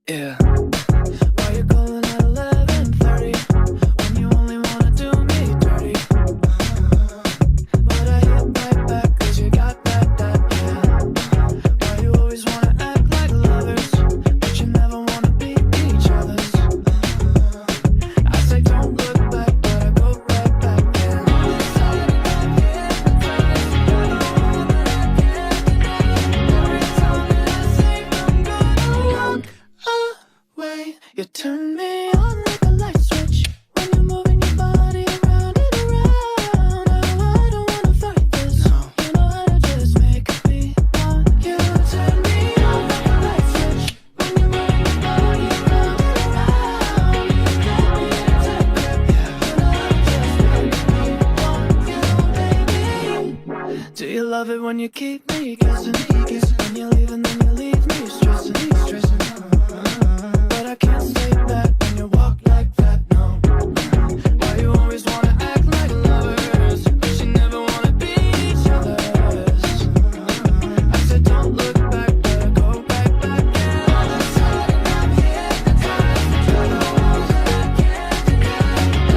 Yeah. Why you calling at 11:30 when you only wanna do me dirty? But I hit right back 'cause you got that, yeah. Why you always wanna act like lovers, but you never wanna be each other's? I say don't look back, but I go right back, yeah. You turn me on like a light switch when you're moving your body around and around. Now I don't wanna fight this. No. You know how to just make me want you. Turn me on like a light switch when you're moving your body around and around. You get me in a tight grip. You know how to just make me want you, baby. Do you love it when you keep me guessing? When you leave and then you leave me stressing. But I can't stay back when you walk like that, no. Why you always wanna act like lovers, but you never wanna be each other's? I said don't look back, but I go right back, yeah. All the time I'm hypnotized. You're the one that I can't deny.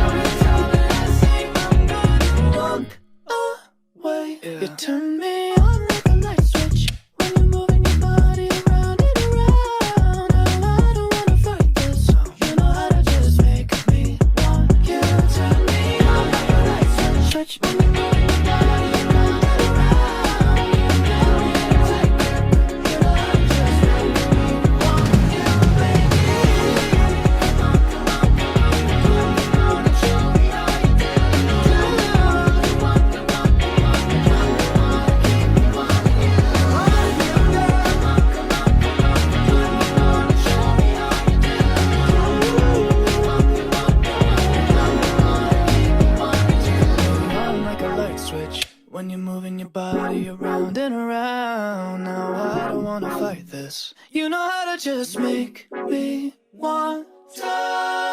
Every time that I say I'm gonna walk away, you turn me on like a light switch when you're moving your body around and around. Now I don't wanna fight this. You know how to just make me want you. Turn me on like a light switch when you're moving your body around and around. You got me in a tight grip. You know how to just make me want you, baby. Come on, come on, come on, come on, and show me how you do. Come on, come on, come on, come on, keep me wanting you. Want you, girl. Come on, come on, come on, come on, and show me how you do. On like a light switch when you're moving your body around and around. Now I don't wanna fight this. You know how to just make me want to.